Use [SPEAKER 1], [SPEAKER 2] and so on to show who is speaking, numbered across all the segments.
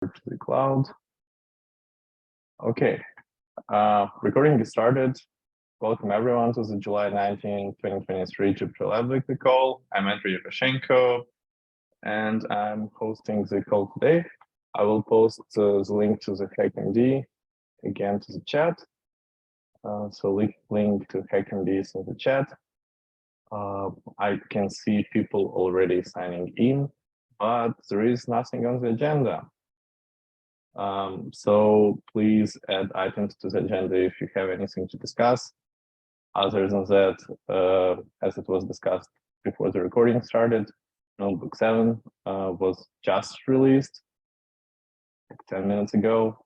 [SPEAKER 1] to the cloud. Okay, recording is started. Welcome everyone to the July 19, 2023 JupyterLab weekly call. I'm Andrew Yuroshenko, and I'm hosting the call today. I will post the link to the HackMD again to the chat. So link to HackMD is in the chat. I can see people already signing in, but there is nothing on the agenda. So please add items to the agenda if you have anything to discuss. Other than that, as it was discussed before the recording started, Notebook 7 was just released like 10 minutes ago.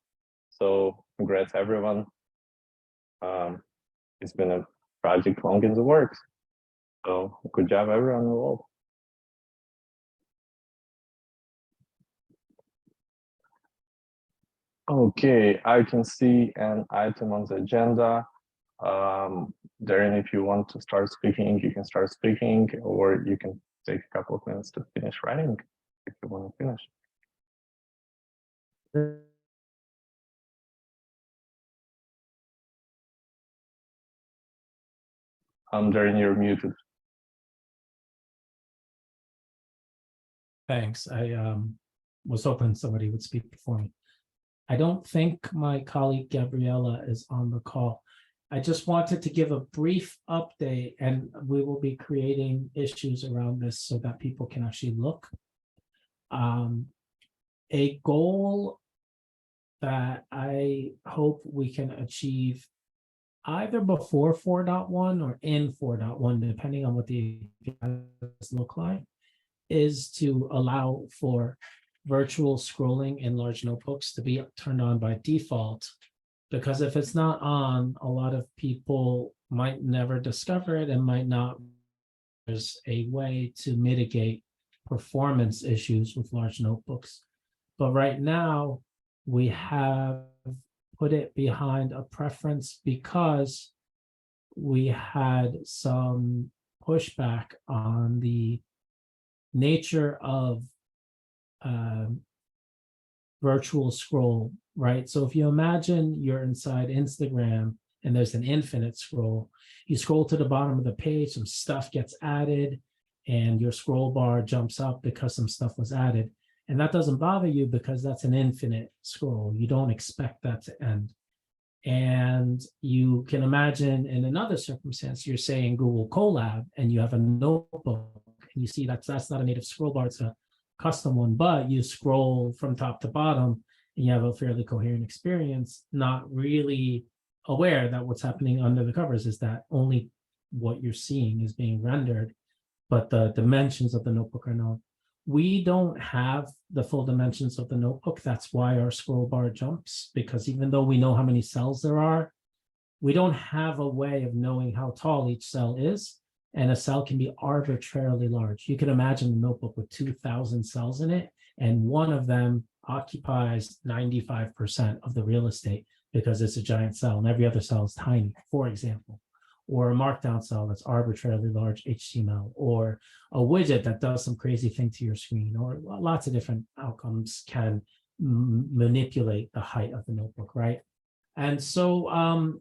[SPEAKER 1] So congrats everyone. It's been a project long in the works. So good job everyone involved. Okay, I can see an item on the agenda. Darren, if you want to start speaking, you can start speaking, or you can take a couple of minutes to finish writing if you want to finish. Darren, you're muted.
[SPEAKER 2] Thanks. I was hoping somebody would speak before me. I don't think my colleague Gabriella is on the call. I just wanted to give a brief update, and we will be creating issues around this so that people can actually look. A goal that I hope we can achieve either before 4.1 or in 4.1, depending on what the APIs look like, is to allow for virtual scrolling in large notebooks to be turned on by default. Because if it's not on, a lot of people might never discover it and might not. There's a way to mitigate performance issues with large notebooks. But right now, we have put it behind a preference because we had some pushback on the nature of virtual scroll, right? So if you imagine you're inside Instagram and there's an infinite scroll, you scroll to the bottom of the page, some stuff gets added, and your scroll bar jumps up because some stuff was added. And that doesn't bother you because that's an infinite scroll. You don't expect that to end. And you can imagine in another circumstance, you're saying Google Colab and you have a notebook and you see that's not a native scroll bar, it's a custom one, but you scroll from top to bottom and you have a fairly coherent experience, not really aware that what's happening under the covers is that only what you're seeing is being rendered, but the dimensions of the notebook are known. We don't have the full dimensions of the notebook. That's why our scroll bar jumps, because even though we know how many cells there are, we don't have a way of knowing how tall each cell is. And a cell can be arbitrarily large. You can imagine a notebook with 2,000 cells in it, and one of them occupies 95% of the real estate because it's a giant cell, and every other cell is tiny, for example. Or a markdown cell that's arbitrarily large HTML, or a widget that does some crazy thing to your screen, or lots of different outcomes can manipulate the height of the notebook, right? And so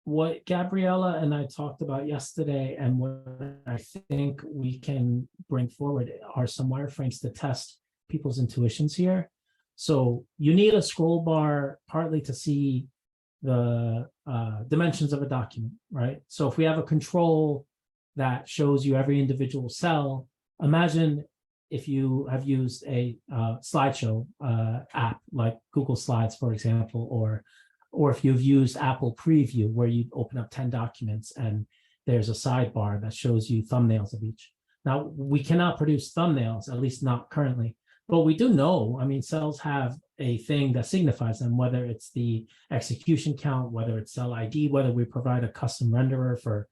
[SPEAKER 2] what Gabriella and I talked about yesterday, and what I think we can bring forward are some wireframes to test people's intuitions here. So you need a scroll bar partly to see the dimensions of a document, right? So if we have a control that shows you every individual cell, imagine if you have used a slideshow app like Google Slides, for example, or if you've used Apple Preview, where you open up 10 documents and there's a sidebar that shows you thumbnails of each. Now, we cannot produce thumbnails, at least not currently, but we do know, I mean, cells have a thing that signifies them, whether it's the execution count, whether it's cell ID, whether we provide a custom renderer for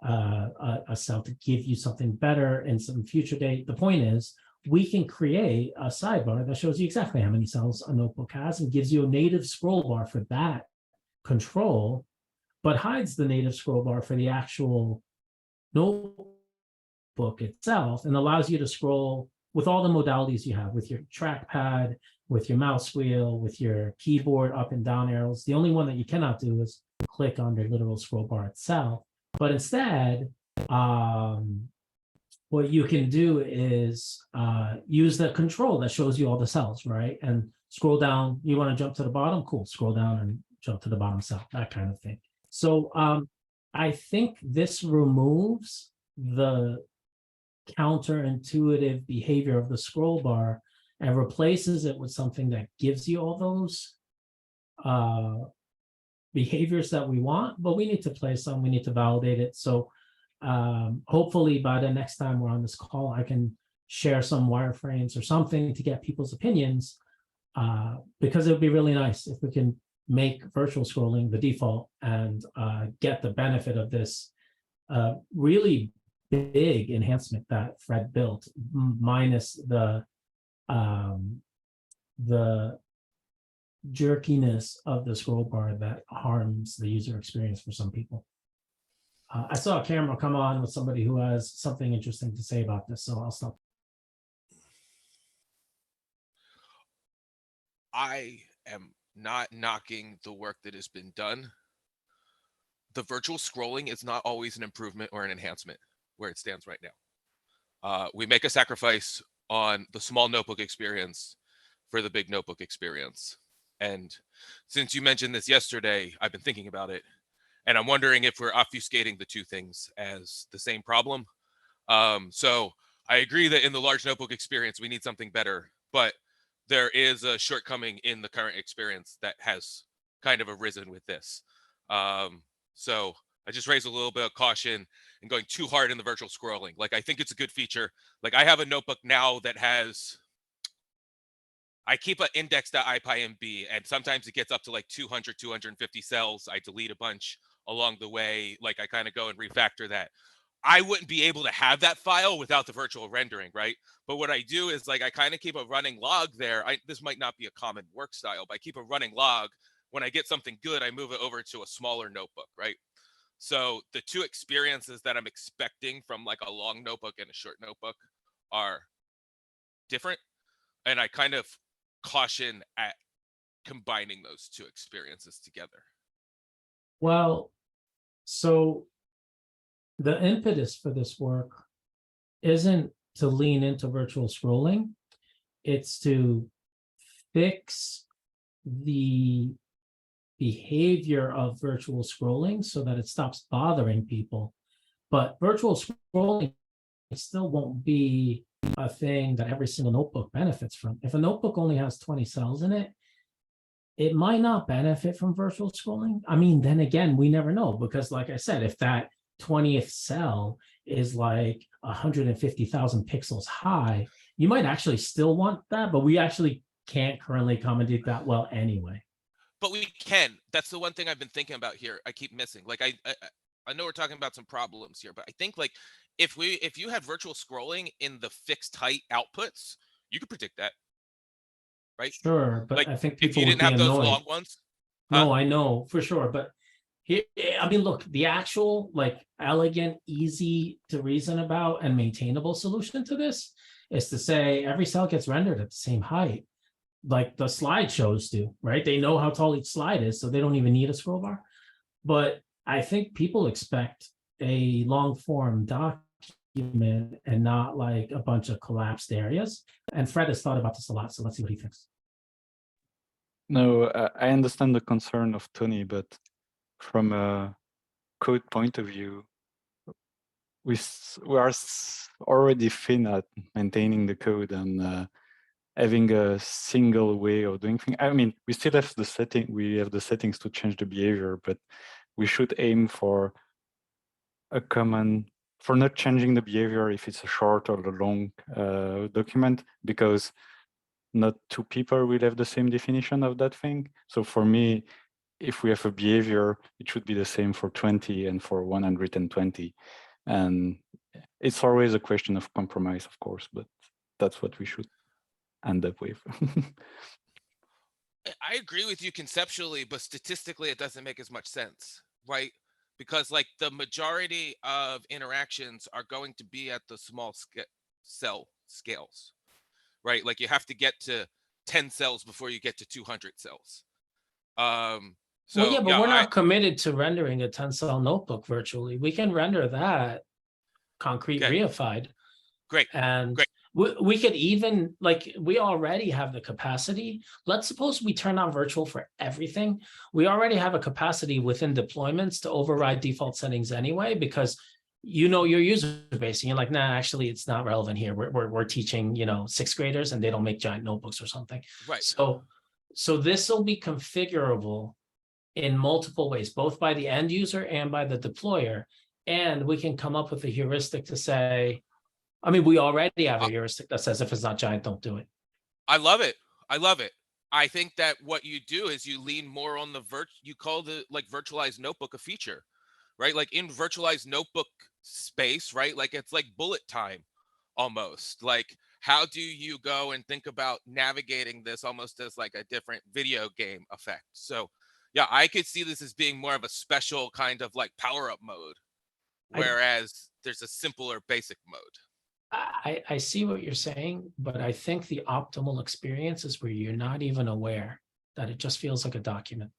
[SPEAKER 2] a cell to give you something better in some future date. The point is, we can create a sidebar that shows you exactly how many cells a notebook has and gives you a native scroll bar for that control, but hides the native scroll bar for the actual notebook itself and allows you to scroll with all the modalities you have, with your trackpad, with your mouse wheel, with your keyboard up and down arrows. The only one that you cannot do is click on the literal scroll bar itself. But instead, what you can do is use the control that shows you all the cells, right? And scroll down. You want to jump to the bottom? Cool. Scroll down and jump to the bottom cell, that kind of thing. So I think this removes the counterintuitive behavior of the scroll bar and replaces it with something that gives you all those behaviors that we want, but we need to play some, we need to validate it. So hopefully by the next time we're on this call, I can share some wireframes or something to get people's opinions, because it would be really nice if we can make virtual scrolling the default and get the benefit of this really big enhancement that Fred built, minus the jerkiness of the scroll bar that harms the user experience for some people. I saw a camera come on with somebody who has something interesting to say about this, so I'll stop.
[SPEAKER 3] I am not knocking the work that has been done. The virtual scrolling is not always an improvement or an enhancement where it stands right now. We make a sacrifice on the small notebook experience for the big notebook experience. And since you mentioned this yesterday, I've been thinking about it. And I'm wondering if we're obfuscating the two things as the same problem. So I agree that in the large notebook experience, we need something better, but there is a shortcoming in the current experience that has kind of arisen with this. So I just raise a little bit of caution and going too hard in the virtual scrolling. Like, I think it's a good feature. Like, I have a notebook now that has, I keep an index.ipynb, and sometimes it gets up to like 200, 250 cells. I delete a bunch along the way. Like, I kind of go and refactor that. I wouldn't be able to have that file without the virtual rendering, right? But what I do is, like, I kind of keep a running log there. This might not be a common work style, but I keep a running log. When I get something good, I move it over to a smaller notebook, right? So the two experiences that I'm expecting from like a long notebook and a short notebook are different. And I kind of caution at combining those two experiences together.
[SPEAKER 2] Well, so the impetus for this work isn't to lean into virtual scrolling. It's to fix the behavior of virtual scrolling so that it stops bothering people. But virtual scrolling still won't be a thing that every single notebook benefits from. If a notebook only has 20 cells in it, it might not benefit from virtual scrolling. I mean, then again, we never know, because like I said, if that 20th cell is like 150,000 pixels high, you might actually still want that, but we actually can't currently accommodate that well anyway.
[SPEAKER 3] But we can. That's the one thing I've been thinking about here. I keep missing. Like, I know we're talking about some problems here, but I think, like, if you had virtual scrolling in the fixed height outputs, you could predict that, right?
[SPEAKER 2] Sure, but
[SPEAKER 3] Like,
[SPEAKER 2] I think
[SPEAKER 3] if
[SPEAKER 2] people
[SPEAKER 3] you
[SPEAKER 2] would
[SPEAKER 3] didn't
[SPEAKER 2] be
[SPEAKER 3] have those
[SPEAKER 2] annoyed.
[SPEAKER 3] long ones.
[SPEAKER 2] No, I know for sure, but here, I mean, look, the actual like elegant, easy to reason about and maintainable solution to this is to say every cell gets rendered at the same height, like the slideshows do, right? They know how tall each slide is, so they don't even need a scroll bar. But I think people expect a long form document and not like a bunch of collapsed areas. And Fred has thought about this a lot, so let's see what he thinks.
[SPEAKER 4] No, I understand the concern of Tony, but from a code point of view, we are already thin at maintaining the code and having a single way of doing things. I mean, we still have the settings to change the behavior, but we should aim for a common, for not changing the behavior if it's a short or a long document, because not two people will have the same definition of that thing. So for me, if we have a behavior, it should be the same for 20 and for 120. And it's always a question of compromise, of course, but that's what we should end up with.
[SPEAKER 3] I agree with you conceptually, but statistically, it doesn't make as much sense, right? Because, like, the majority of interactions are going to be at the small cell scales. right? Like you have to get to 10 cells before you get to 200 cells. So
[SPEAKER 2] Well, yeah, but
[SPEAKER 3] yeah,
[SPEAKER 2] we're not committed to rendering a 10-cell notebook virtually. We can render that concrete
[SPEAKER 3] Okay.
[SPEAKER 2] reified.
[SPEAKER 3] Great.
[SPEAKER 2] And
[SPEAKER 3] Great.
[SPEAKER 2] we could even, like, we already have the capacity. Let's suppose we turn on virtual for everything. We already have a capacity within deployments to override default settings anyway, because you know your user base and you're like, nah, actually it's not relevant here. We're teaching, you know, 6th graders and they don't make giant notebooks or something.
[SPEAKER 3] Right.
[SPEAKER 2] So this will be configurable in multiple ways, both by the end user and by the deployer. And we can come up with a heuristic to say, I mean, we already have a heuristic that says if it's not giant, don't do it.
[SPEAKER 3] I love it. I love it. I think that what you do is you lean more on the you call the like virtualized notebook a feature, right? Like in virtualized notebook space, right? Like it's like bullet time almost. Like how do you go and think about navigating this almost as like a different video game effect? So yeah, I could see this as being more of a special kind of like power up mode, whereas there's a simpler basic mode.
[SPEAKER 2] I see what you're saying, but I think the optimal experience is where you're not even aware that it just feels like a document.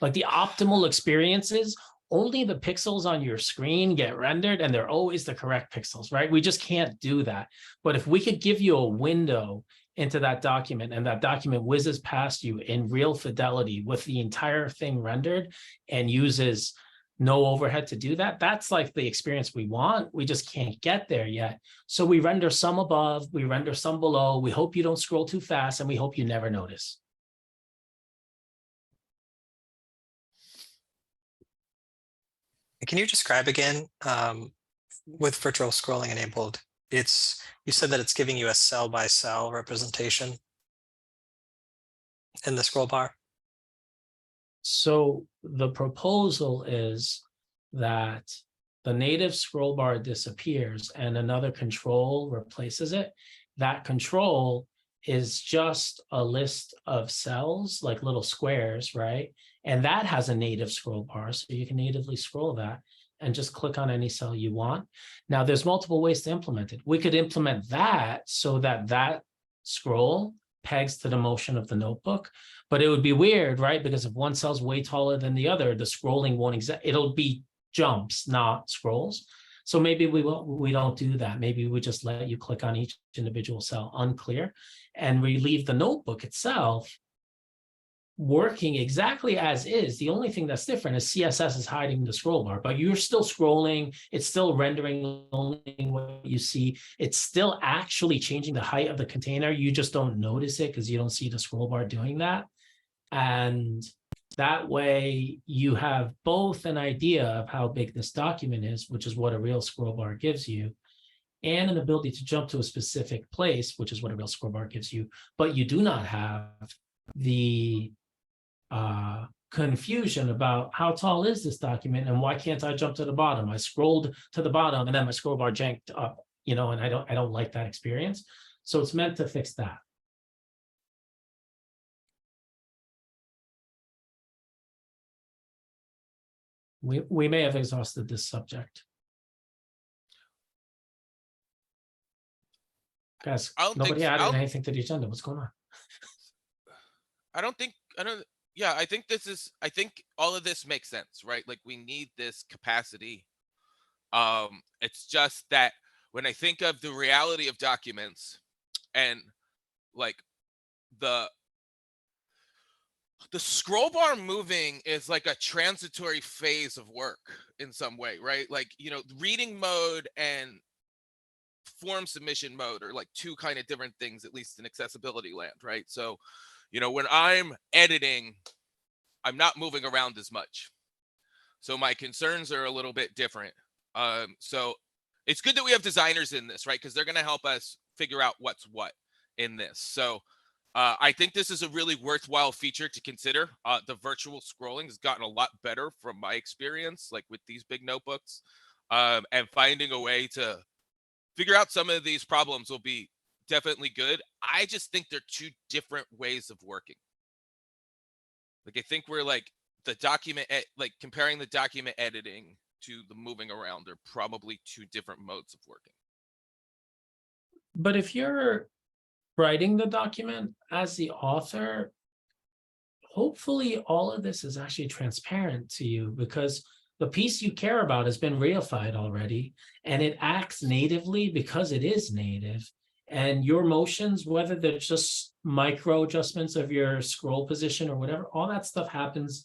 [SPEAKER 2] Like the optimal experience is only the pixels on your screen get rendered and they're always the correct pixels, right? We just can't do that. But if we could give you a window into that document and that document whizzes past you in real fidelity with the entire thing rendered and uses no overhead to do that, that's like the experience we want. We just can't get there yet. So we render some above, we render some below. We hope you don't scroll too fast and we hope you never notice.
[SPEAKER 5] Can you describe again, with virtual scrolling enabled, you said that it's giving you a cell by cell representation in the scroll bar?
[SPEAKER 2] So the proposal is that the native scroll bar disappears and another control replaces it. That control is just a list of cells, like little squares, right? And that has a native scroll bar, so you can natively scroll that and just click on any cell you want. Now, there's multiple ways to implement it. We could implement that so that that scroll pegs to the motion of the notebook, but it would be weird, right? Because if one cell's way taller than the other, the scrolling won't it'll be jumps, not scrolls. So maybe we don't do that. Maybe we just let you click on each individual cell, unclear, and we leave the notebook itself working exactly as is. The only thing that's different is CSS is hiding the scroll bar, but you're still scrolling. It's still rendering only what you see. It's still actually changing the height of the container. You just don't notice it because you don't see the scroll bar doing that. And that way you have both an idea of how big this document is, which is what a real scroll bar gives you, and an ability to jump to a specific place, which is what a real scroll bar gives you. But you do not have the confusion about how tall is this document and why can't I jump to the bottom? I scrolled to the bottom and then my scroll bar janked up, you know, and I don't like that experience. So it's meant to fix that. We may have exhausted this subject. Guys, nobody added anything to the agenda. What's going on?
[SPEAKER 3] Yeah, I think all of this makes sense, right? Like we need this capacity. It's just that when I think of the reality of documents and like the scroll bar moving is like a transitory phase of work in some way, right? Like, you know, reading mode and form submission mode are like two kind of different things, at least in accessibility land, right? So, you know, when I'm editing, I'm not moving around as much. So my concerns are a little bit different. So it's good that we have designers in this, right? Because they're going to help us figure out what's what in this. So I think this is a really worthwhile feature to consider. The virtual scrolling has gotten a lot better from my experience, like with these big notebooks, and finding a way to figure out some of these problems will be definitely good. I just think they're two different ways of working. Like I think we're like the document, like comparing the document editing to the moving around are probably two different modes of working.
[SPEAKER 2] But if you're writing the document as the author, hopefully all of this is actually transparent to you, because the piece you care about has been reified already, and it acts natively because it is native. And your motions, whether they're just micro adjustments of your scroll position or whatever, all that stuff happens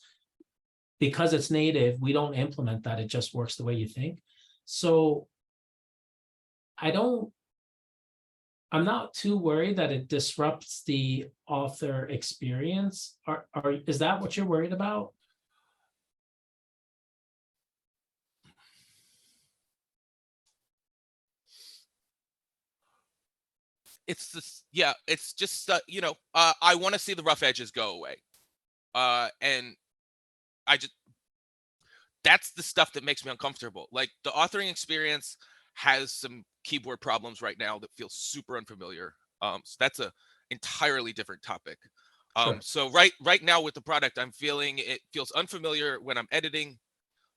[SPEAKER 2] because it's native. We don't implement that. It just works the way you think. So I'm not too worried that it disrupts the author experience. Is that what you're worried about?
[SPEAKER 3] It's this, yeah, it's just, I want to see the rough edges go away. And that's the stuff that makes me uncomfortable. Like, the authoring experience has some keyboard problems right now that feel super unfamiliar. So that's a entirely different topic.
[SPEAKER 2] Sure.
[SPEAKER 3] So right now with the product, I'm feeling it feels unfamiliar when I'm editing.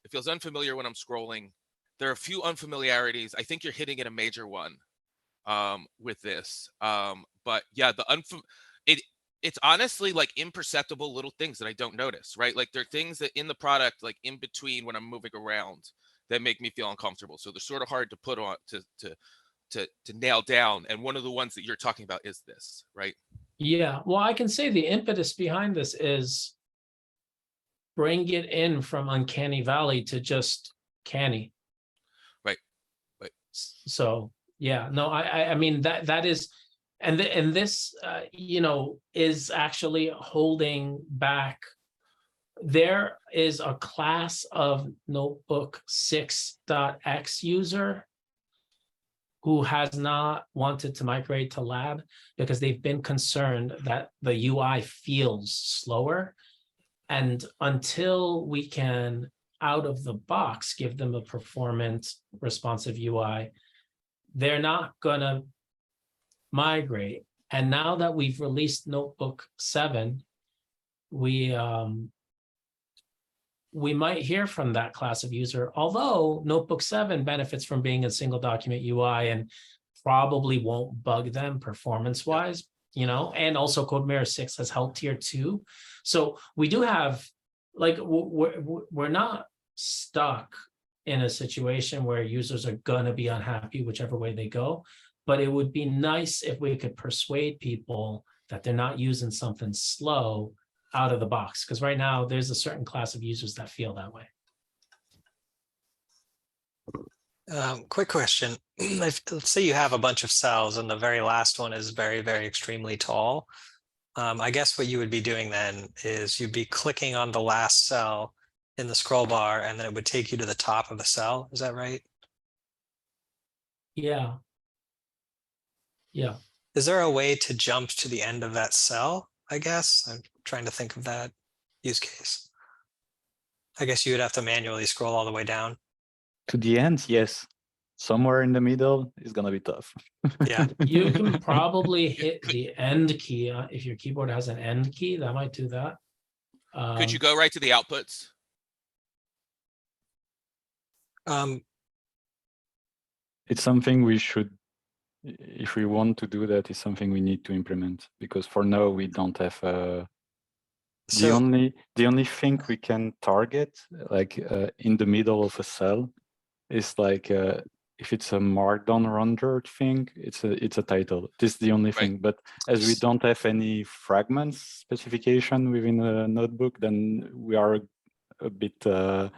[SPEAKER 3] It feels unfamiliar when I'm scrolling. There are a few unfamiliarities. I think you're hitting at a major one with this. But yeah, it's honestly like imperceptible little things that I don't notice, right? Like, there are things that in the product, like in between when I'm moving around, that make me feel uncomfortable. So they're sort of hard to put on to nail down. And one of the ones that you're talking about is this, right?
[SPEAKER 2] Yeah, well, I can say the impetus behind this is bring it in from uncanny valley to just canny.
[SPEAKER 3] Right.
[SPEAKER 2] So yeah, no, I mean that is, and this is actually holding back. There is a class of notebook 6.x user who has not wanted to migrate to lab because they've been concerned that the UI feels slower. And until we can, out of the box, give them a performant responsive UI, they're not gonna migrate. And now that we've released Notebook 7, we might hear from that class of user, although Notebook 7 benefits from being a single document UI and probably won't bug them performance-wise, and also CodeMirror 6 has helped here too. So we do have, like, we're not stuck in a situation where users are gonna be unhappy whichever way they go, but it would be nice if we could persuade people that they're not using something slow out of the box, because right now there's a certain class of users that feel that way.
[SPEAKER 5] Quick question. Let's say you have a bunch of cells and the very last one is very, very extremely tall. I guess what you would be doing then is you'd be clicking on the last cell in the scroll bar and then it would take you to the top of the cell. Is that right?
[SPEAKER 2] Yeah. Yeah.
[SPEAKER 5] Is there a way to jump to the end of that cell? I guess I'm trying to think of that use case. I guess you would have to manually scroll all the way down.
[SPEAKER 4] To the end, yes. Somewhere in the middle is gonna be tough.
[SPEAKER 5] Yeah.
[SPEAKER 2] You can probably hit the end key. If your keyboard has an end key, that might do that.
[SPEAKER 3] Could you go right to the outputs?
[SPEAKER 4] It's something we should, if we want to do that, is something we need to implement, because for now we don't have the only thing we can target, like in the middle of a cell, is like if it's a markdown rendered thing, it's a title. This is the only thing. But as we don't have any fragments specification within a notebook, then we are a bit a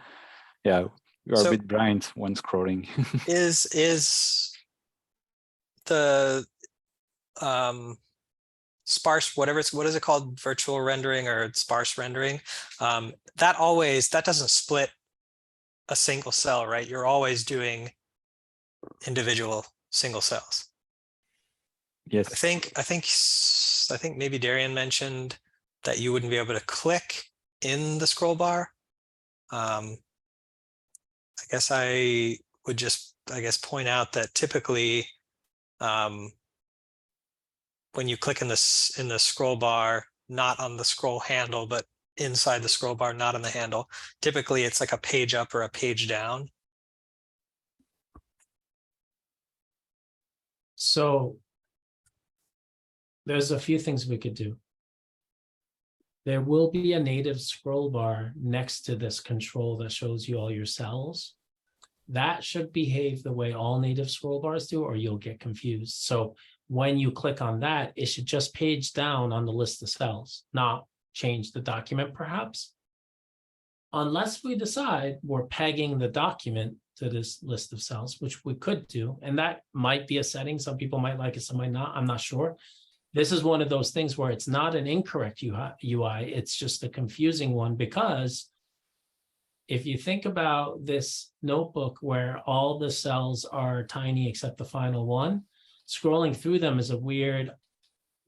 [SPEAKER 4] bit blind when scrolling.
[SPEAKER 5] Is the sparse, what is it called, virtual rendering or sparse rendering, that doesn't split a single cell, right? You're always doing individual single cells.
[SPEAKER 4] Yes.
[SPEAKER 5] I think maybe Darian mentioned that you wouldn't be able to click in the scroll bar. I guess I would just point out that typically when you click in the scroll bar, not on the scroll handle, but inside the scroll bar, not on the handle, typically it's like a page up or a page down.
[SPEAKER 2] So There's a few things we could do. There will be a native scroll bar next to this control that shows you all your cells. That should behave the way all native scroll bars do, or you'll get confused. So when you click on that, it should just page down on the list of cells, not change the document perhaps. Unless we decide we're pegging the document to this list of cells, which we could do, and that might be a setting. Some people might like it, some might not, I'm not sure. This is one of those things where it's not an incorrect UI, it's just a confusing one, because if you think about this notebook where all the cells are tiny except the final one, scrolling through them is a weird,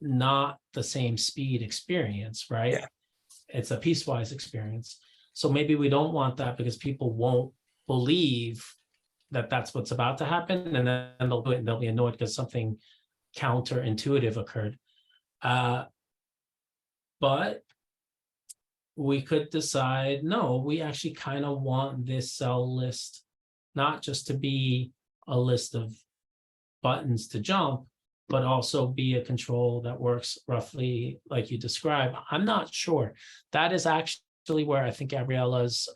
[SPEAKER 2] not the same speed experience, right?
[SPEAKER 5] Yeah.
[SPEAKER 2] It's a piecewise experience. So maybe we don't want that because people won't believe that that's what's about to happen, and then they'll do it and they'll be annoyed because something counterintuitive occurred. But we could decide, no, we actually kind of want this cell list not just to be a list of buttons to jump, but also be a control that works roughly like you described. I'm not sure. That is actually where I think Gabriella's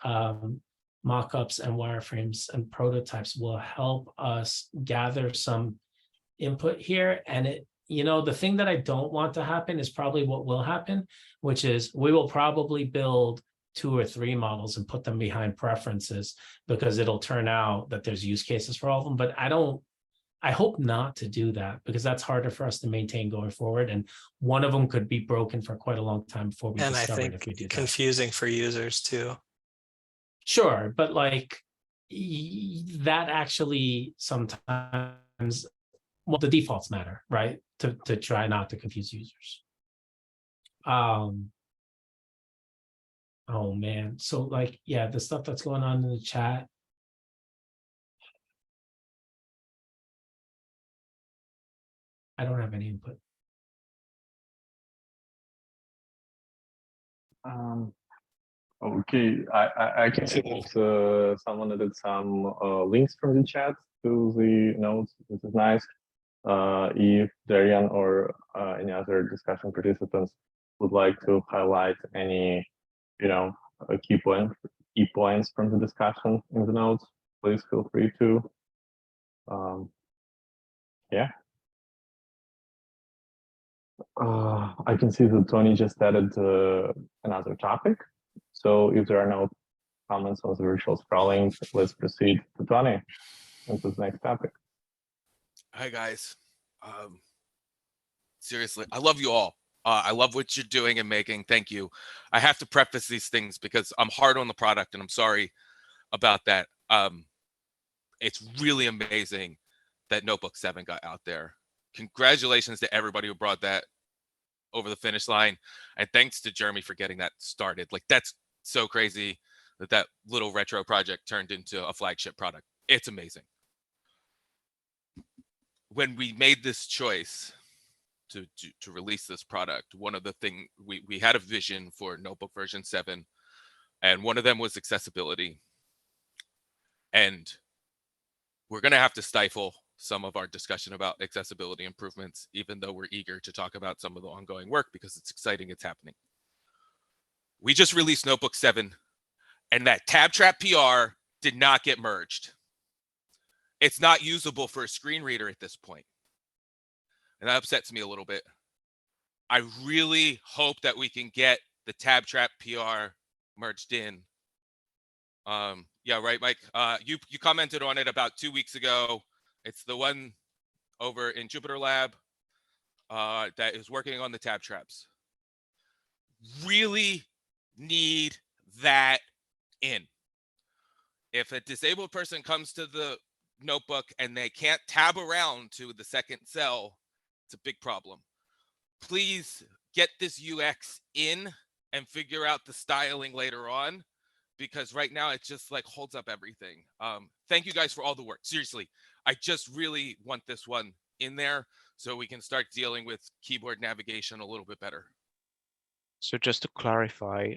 [SPEAKER 2] mockups and wireframes and prototypes will help us gather some input here. And it, you know, the thing that I don't want to happen is probably what will happen, which is we will probably build 2 or 3 models and put them behind preferences, because it'll turn out that there's use cases for all of them. But I hope not to do that, because that's harder for us to maintain going forward. And one of them could be broken for quite a long time before we
[SPEAKER 5] And I
[SPEAKER 2] discover it
[SPEAKER 5] think
[SPEAKER 2] if we do that.
[SPEAKER 5] confusing for users too.
[SPEAKER 2] Sure, but like that actually sometimes, well, the defaults matter, right? To try not to confuse users. Oh man, so like, yeah, the stuff that's going on in the chat. I don't have any input.
[SPEAKER 1] Okay, I can see that someone added some links from the chat to the notes. This is nice. If Darian or any other discussion participants would like to highlight any, you know, key points from the discussion in the notes, please feel free to. Yeah. I can see that Tony just added another topic. So if there are no comments on the virtual scrolling, let's proceed to Tony into the next topic.
[SPEAKER 3] Hi guys. Seriously, I love you all. I love what you're doing and making. Thank you. I have to preface these things because I'm hard on the product, and I'm sorry about that. It's really amazing that Notebook 7 got out there. Congratulations to everybody who brought that over the finish line, and thanks to Jeremy for getting that started. Like, that's so crazy that that little retro project turned into a flagship product. It's amazing. When we made this choice to release this product, one of the things we had a vision for Notebook version 7, and one of them was accessibility. And we're going to have to stifle some of our discussion about accessibility improvements, even though we're eager to talk about some of the ongoing work because it's exciting, it's happening. We just released Notebook 7, and that tab trap PR did not get merged. It's not usable for a screen reader at this point. And that upsets me a little bit. I really hope that we can get the tab trap PR merged in. Yeah, right, Mike. You commented on it about 2 weeks ago. It's the one over in JupyterLab that is working on the tab traps. Really need that in. If a disabled person comes to the notebook and they can't tab around to the second cell, it's a big problem. Please get this UX in and figure out the styling later on, because right now it just like holds up everything. Thank you guys for all the work. Seriously, I just really want this one in there so we can start dealing with keyboard navigation a little bit better.
[SPEAKER 6] So just to clarify,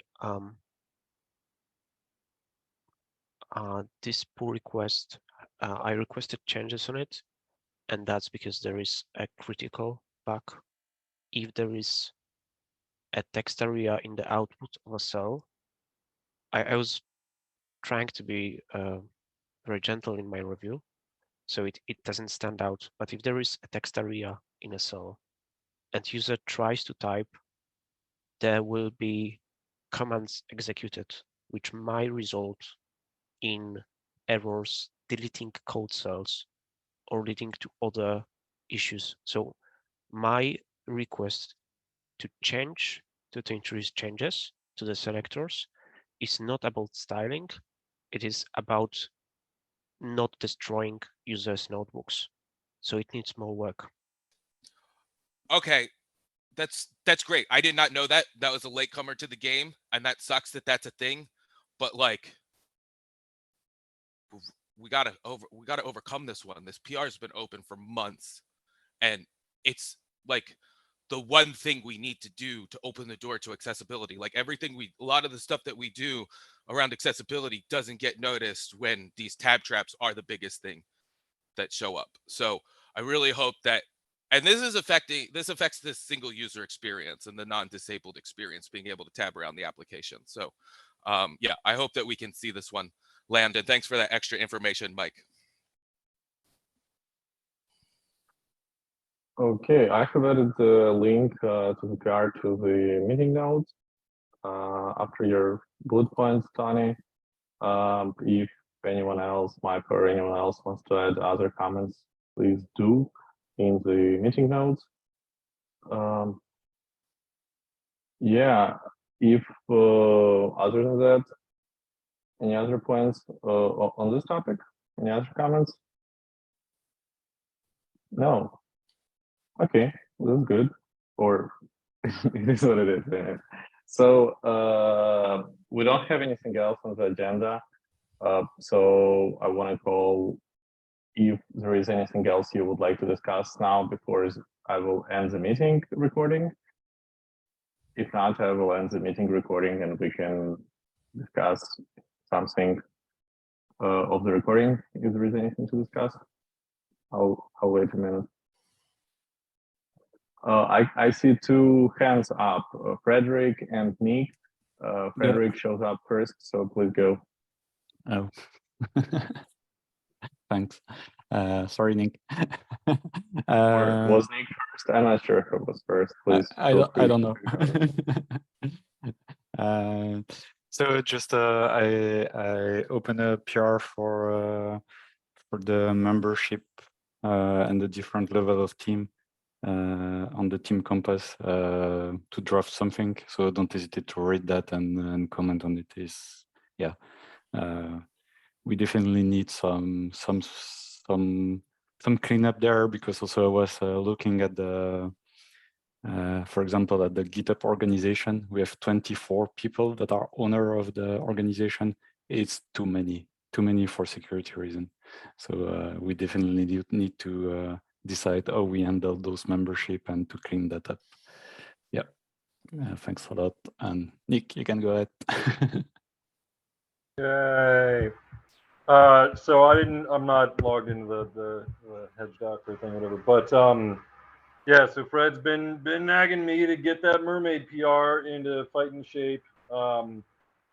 [SPEAKER 6] this pull request, I requested changes on it, and that's because there is a critical bug if there is a text area in the output of a cell, I was trying to be very gentle in my review, so it doesn't stand out. But if there is a text area in a cell and user tries to type, there will be commands executed, which might result in errors, deleting code cells, or leading to other issues. So my request to introduce changes to the selectors is not about styling. It is about not destroying users' notebooks. So it needs more work.
[SPEAKER 3] Okay, that's great. I did not know that. That was a latecomer to the game, and that sucks that that's a thing. But like, we gotta overcome this one. This PR has been open for months, and it's like the one thing we need to do to open the door to accessibility. Like everything a lot of the stuff that we do around accessibility doesn't get noticed when these tab traps are the biggest thing that show up. So I really hope that, and this affects this single user experience and the non-disabled experience, being able to tab around the application. So yeah, I hope that we can see this one land. And thanks for that extra information, Mike.
[SPEAKER 1] Okay, I have added the link to the PR to the meeting notes after your bullet points, Tony. If anyone else, Mike or anyone else wants to add other comments, please do in the meeting notes. Yeah, if other than that, any other points on this topic? Any other comments? No. Okay, that's good. Or it is what it is. Yeah. So we don't have anything else on the agenda. So I want to call if there is anything else you would like to discuss now before I will end the meeting recording. If not, I will end the meeting recording and we can discuss something of the recording if there is anything to discuss. I'll wait a minute. I see two hands up, Frederick and Nick. Frederick shows up first, so please go.
[SPEAKER 4] Oh, thanks. Sorry, Nick.
[SPEAKER 1] Or was Nick first? I'm not sure who was first. Please.
[SPEAKER 4] I don't know. So just I open a PR for the membership and the different level of team on the team compass to draft something. So don't hesitate to read that and comment on it. Yeah, we definitely need some cleanup there, because also I was looking at the for example, at the GitHub organization, we have 24 people that are owner of the organization. It's too many for security reasons. So we definitely need to decide how we handle those membership and to clean that up. Yeah, thanks a lot. And Nick, you can go ahead.
[SPEAKER 7] Yay. So I'm not logged into the hedge doctor thing or whatever, but yeah, so Fred's been nagging me to get that mermaid PR into fighting shape.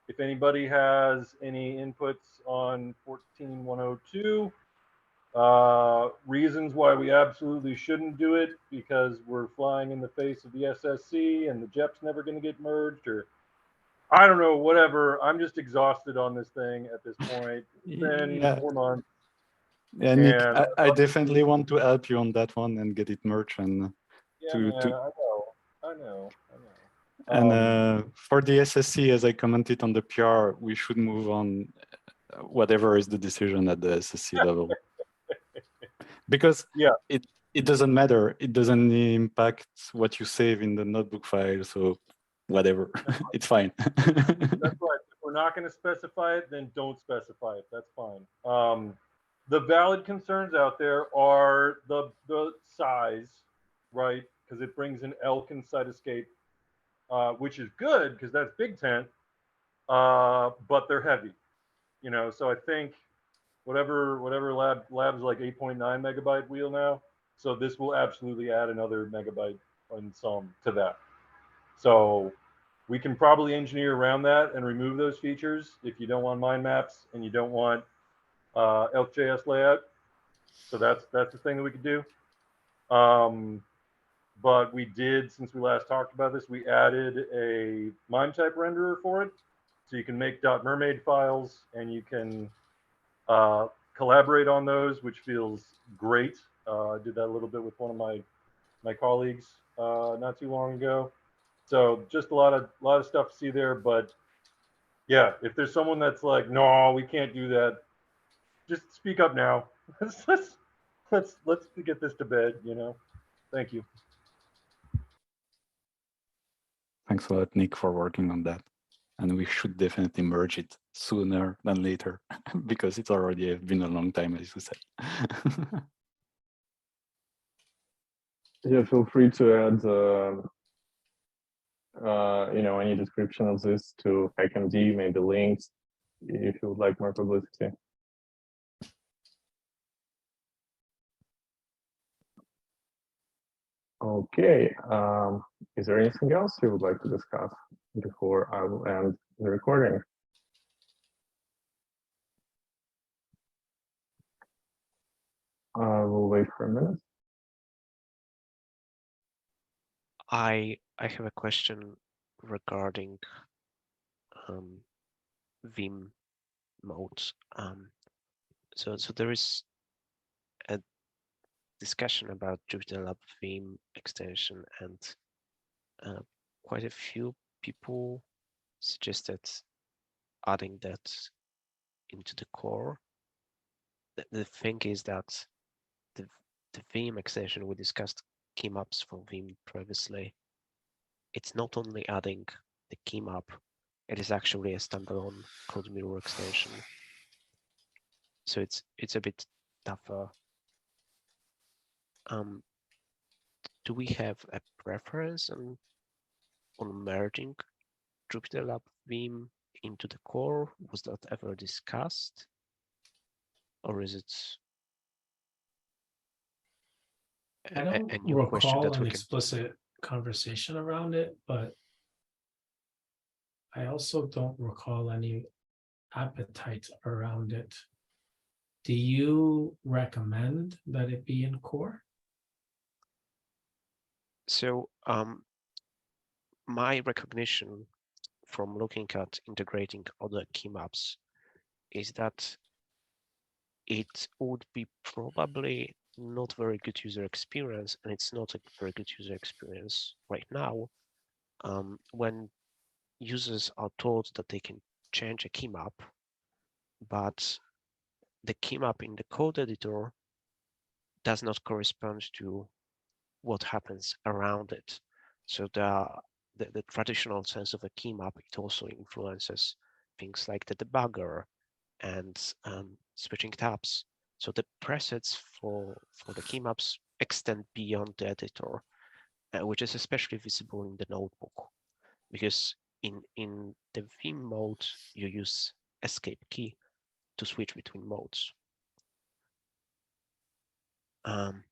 [SPEAKER 7] If anybody has any inputs on 14.102, reasons why we absolutely shouldn't do it, because we're flying in the face of the SSC and the JEP's never going to get merged, or I don't know, whatever. I'm just exhausted on this thing at this point. It's been 4 months.
[SPEAKER 4] Yeah, Nick, I definitely want to help you on that one and get it merged. And
[SPEAKER 7] yeah, man, I know.
[SPEAKER 4] And for the SSC, as I commented on the PR, we should move on whatever is the decision at the SSC level. Because it doesn't matter. It doesn't impact what you save in the notebook file. So whatever, it's fine.
[SPEAKER 7] That's right. If we're not going to specify it, then don't specify it. That's fine. The valid concerns out there are the size, right? Because it brings in elk and side escape, which is good because that's big tent, but they're heavy, you know. So I think whatever lab's like 8.9 megabyte wheel now. So this will absolutely add another megabyte and some to that. So we can probably engineer around that and remove those features if you don't want mind maps and you don't want ElkJS layout. So that's the thing that we could do. But we did, since we last talked about this, we added a MIME type renderer for it. So you can make .mermaid files and you can collaborate on those, which feels great. I did that a little bit with one of my colleagues not too long ago. So just a lot of stuff to see there. But yeah, if there's someone that's like, no, we can't do that, just speak up now. let's get this to bed, you know. Thank you.
[SPEAKER 4] Thanks a lot, Nick, for working on that. And we should definitely merge it sooner than later because it's already been a long time, as you said.
[SPEAKER 1] Yeah, feel free to add any description of this to HackMD, maybe links if you would like more publicity. Okay, is there anything else you would like to discuss before I will end the recording? We'll wait for a minute.
[SPEAKER 6] I have a question regarding Vim modes. So there is a discussion about JupyterLab Vim extension, and quite a few people suggested adding that into the core. The thing is that the Vim extension, we discussed key maps for Vim previously. It's not only adding the key map, it is actually a standalone code mirror extension. So it's a bit tougher. Do we have a preference on merging JupyterLab Vim into the core? Was that ever discussed? Or is it
[SPEAKER 2] I don't
[SPEAKER 6] a new question
[SPEAKER 2] recall
[SPEAKER 6] that
[SPEAKER 2] an
[SPEAKER 6] we can...
[SPEAKER 2] explicit conversation around it, but I also don't recall any appetite around it. Do you recommend that it be in core?
[SPEAKER 6] So my recognition from looking at integrating other key maps is that it would be probably not very good user experience, and it's not a very good user experience right now when users are told that they can change a key map, but the key map in the code editor does not correspond to what happens around it. So the traditional sense of a key map, it also influences things like the debugger and switching tabs. So the presets for the key maps extend beyond the editor, which is especially visible in the notebook, because in the Vim mode, you use escape key to switch between modes. And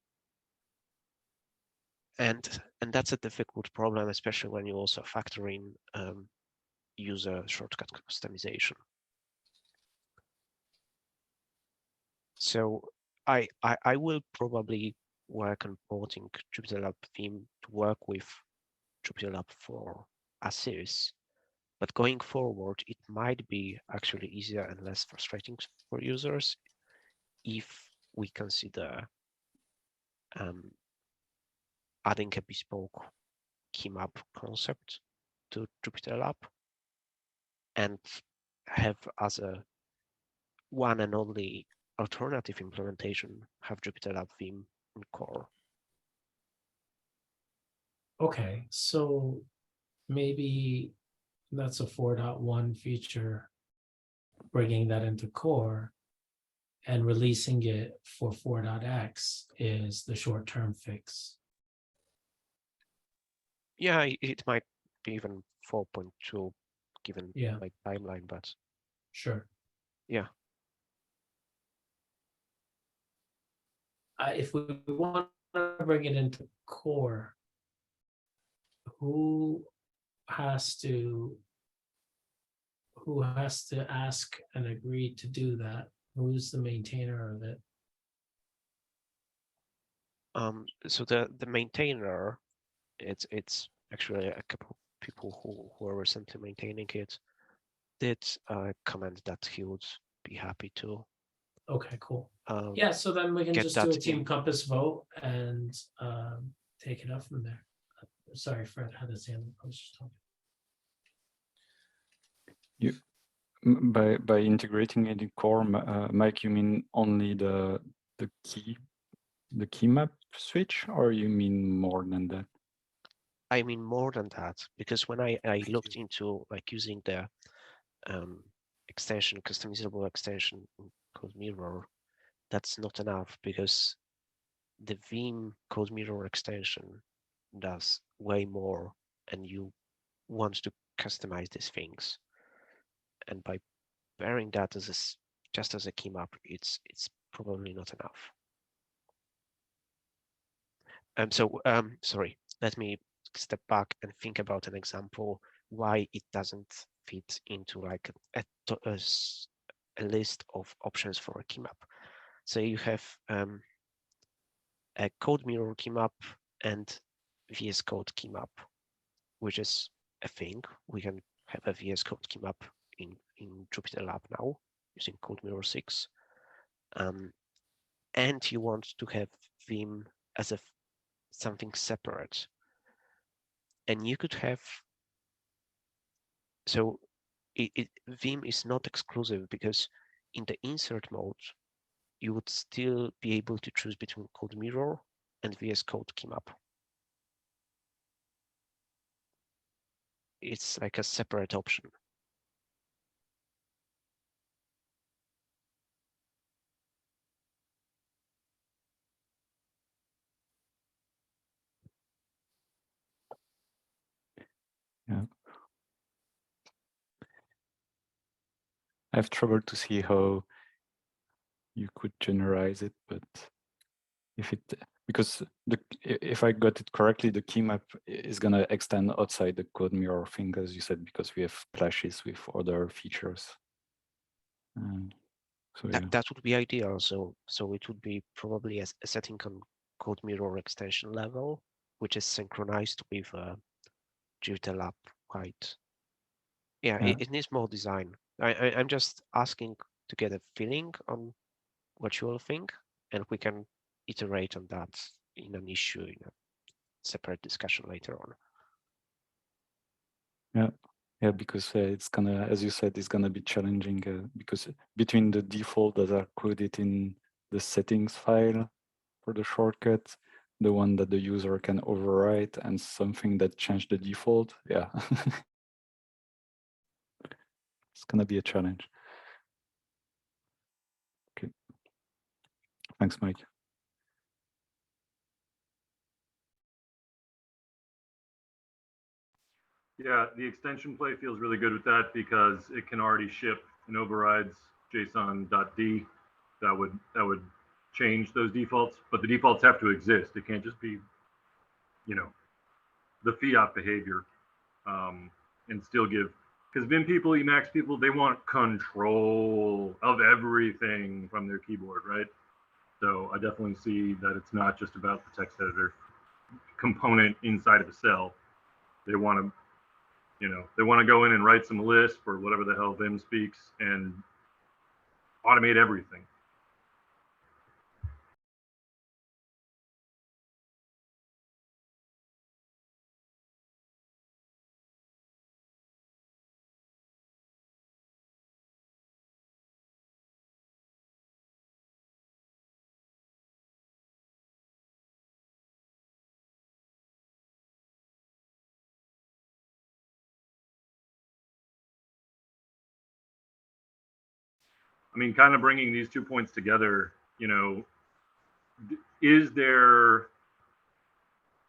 [SPEAKER 6] that's a difficult problem, especially when you also factor in user shortcut customization. So I will probably work on porting JupyterLab Vim to work with JupyterLab for Assis, but going forward, it might be actually easier and less frustrating for users if we consider adding a bespoke key map concept to JupyterLab and have as a one and only alternative implementation have JupyterLab Vim in core.
[SPEAKER 2] Okay, so maybe that's a 4.1 feature, bringing that into core and releasing it for 4.x is the short-term fix.
[SPEAKER 6] Yeah, it might be even 4.2 given my timeline, but
[SPEAKER 2] sure.
[SPEAKER 6] Yeah.
[SPEAKER 2] If we want to bring it into core, who has to ask and agree to do that? Who's the maintainer of it?
[SPEAKER 6] So the maintainer, it's actually a couple people who are recently maintaining it did comment that he would be happy to.
[SPEAKER 2] Okay, cool.
[SPEAKER 6] Um,
[SPEAKER 2] Yeah, so then we can
[SPEAKER 6] get
[SPEAKER 2] just do a
[SPEAKER 6] that
[SPEAKER 2] team
[SPEAKER 6] in.
[SPEAKER 2] compass vote and take it up from there. Sorry, Fred had his hand. I was just talking.
[SPEAKER 4] By integrating it in core, Mike, you mean only the key map switch, or you mean more than that?
[SPEAKER 6] I mean more than that, because when I looked into like using the extension, customizable extension called Mirror, that's not enough, because the Vim code mirror extension does way more, and you want to customize these things. And by pairing that as just as a key map, it's probably not enough. Sorry, let me step back and think about an example why it doesn't fit into like a list of options for a key map. So you have a code mirror key map and VS Code key map, which is a thing. We can have a VS Code key map in JupyterLab now using code mirror 6. And you want to have Vim as something separate. And you could have, so Vim is not exclusive, because in the insert mode, you would still be able to choose between code mirror and VS Code key map. It's like a separate option.
[SPEAKER 4] Yeah. I have trouble to see how you could generalize it, but if it, because if I got it correctly, the key map is gonna extend outside the code mirror thing, as you said, because we have flashes with other features. So yeah.
[SPEAKER 6] That would be ideal. So it would be probably a setting on code mirror extension level, which is synchronized with JupyterLab quite. Yeah, it needs more design. I'm just asking to get a feeling on what you all think, and we can iterate on that in an issue, in a separate discussion later on.
[SPEAKER 4] Yeah, because it's gonna, as you said, it's gonna be challenging because between the default that are coded in the settings file for the shortcut, the one that the user can overwrite, and something that changed the default, yeah. It's gonna be a challenge. Okay. Thanks, Mike.
[SPEAKER 7] Yeah, the extension play feels really good with that because it can already ship and overrides JSON.d. That would change those defaults, but the defaults have to exist. It can't just be, you know, the fiat behavior, and still give, because Vim people, Emacs people, they want control of everything from their keyboard, right? So I definitely see that it's not just about the text editor component inside of a cell. They want to, you know, they want to go in and write some Lisp or whatever the hell Vim speaks and automate everything. I mean, kind of bringing these 2 points together, you know, is there,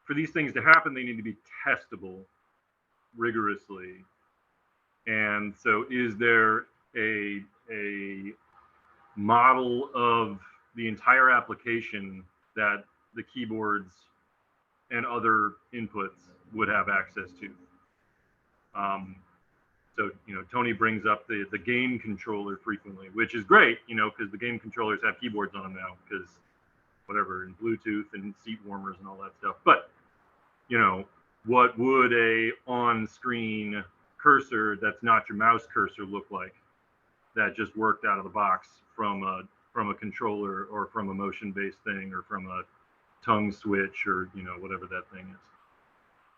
[SPEAKER 7] for these things to happen, they need to be testable rigorously. And so is there a model of the entire application that the keyboards and other inputs would have access to. So, Tony brings up the game controller frequently, which is great, because the game controllers have keyboards on them now, because whatever, and Bluetooth and seat warmers and all that stuff. But, what would a on-screen cursor that's not your mouse cursor look like that just worked out of the box from a controller or from a motion-based thing or from a tongue switch or, whatever that thing is.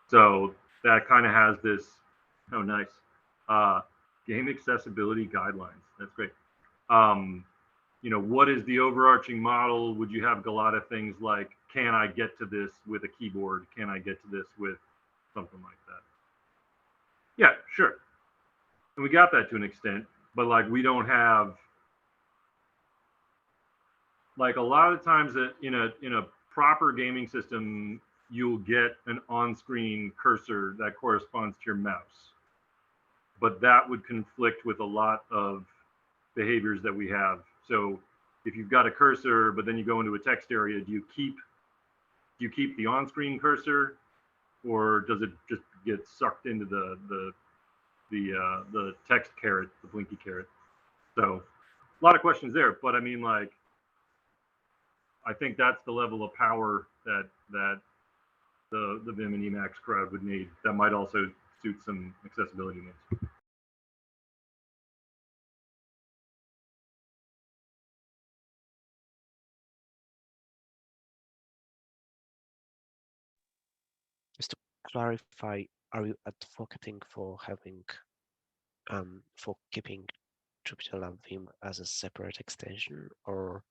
[SPEAKER 7] So that kind of has this, oh, nice. Game accessibility guidelines. That's great. What is the overarching model? Would you have a lot of things like, can I get to this with a keyboard? Can I get to this with something like that? Yeah, sure. And we got that to an extent, but like we don't have, like a lot of times in a proper gaming system, you'll get an on-screen cursor that corresponds to your mouse. But that would conflict with a lot of behaviors that we have. So if you've got a cursor, but then you go into a text area, do you keep the on-screen cursor, or does it just get sucked into the text caret, the blinky caret? So a lot of questions there, but I mean, like, I think that's the level of power that the Vim and Emacs crowd would need. That might also suit some accessibility needs.
[SPEAKER 6] Just to clarify, are you advocating for having, for keeping JupyterLab Vim as a separate extension, or?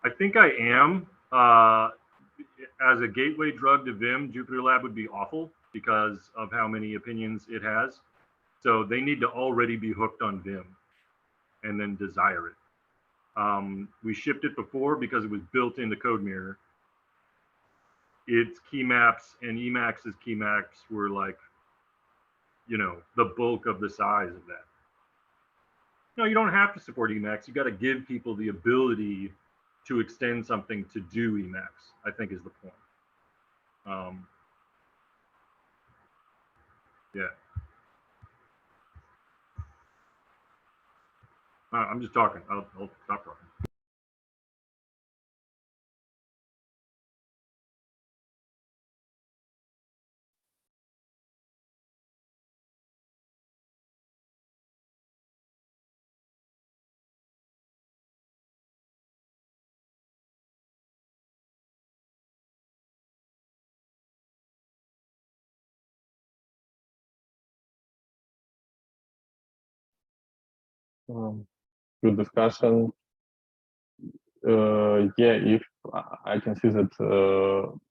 [SPEAKER 7] I think I am. As a gateway drug to Vim, JupyterLab would be awful because of how many opinions it has. So they need to already be hooked on Vim and then desire it. We shipped it before because it was built into CodeMirror. Its key maps and Emacs's key maps were like, the bulk of the size of that. No, you don't have to support Emacs. You got to give people the ability to extend something to do Emacs, I think is the point. Yeah. I'm just talking. I'll stop talking.
[SPEAKER 1] Good discussion. Yeah, if I can see that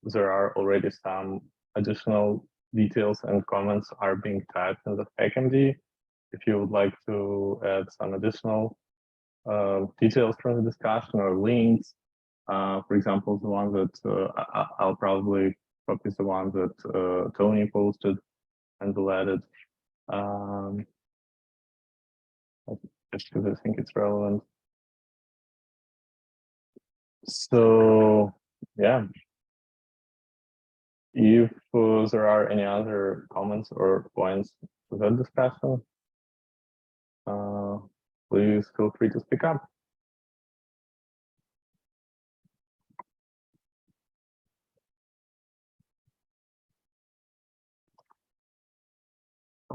[SPEAKER 1] there are already some additional details and comments are being typed in the FAQMD. If you would like to add some additional details from the discussion or links, for example, the one that I'll probably copy the one that Tony posted and will add it. Just because I think it's relevant. So yeah, if there are any other comments or points to that discussion, please feel free to speak up.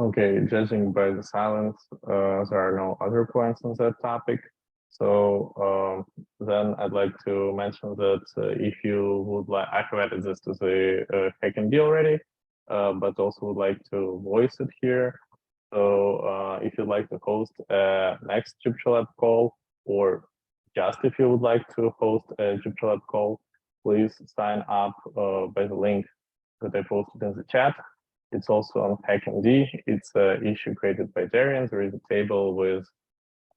[SPEAKER 1] Okay, judging by the silence, there are no other points on that topic. So then I'd like to mention that if you would like, I have added this to the FAQMD already, but also would like to voice it here. So if you'd like to host a next JupyterLab call, or just if you would like to host a JupyterLab call, please sign up by the link that I posted in the chat. It's also on FAQMD. It's an issue created by Darian. There is a table with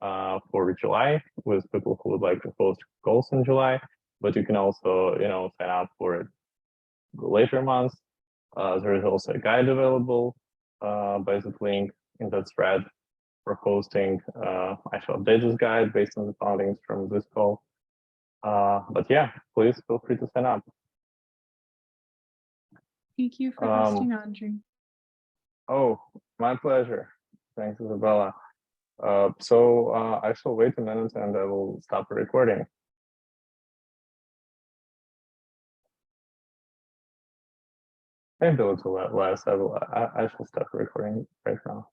[SPEAKER 1] for July with people who would like to host calls in July, but you can also, sign up for it later months. There is also a guide available by the link in that thread for hosting. I shall update this guide based on the findings from this call. But yeah, please feel free to sign up.
[SPEAKER 8] Thank you for hosting, Andre.
[SPEAKER 1] Oh, my pleasure. Thanks, Isabella. So I shall wait a minute and I will stop the recording. Maybe a little less. I shall stop recording right now.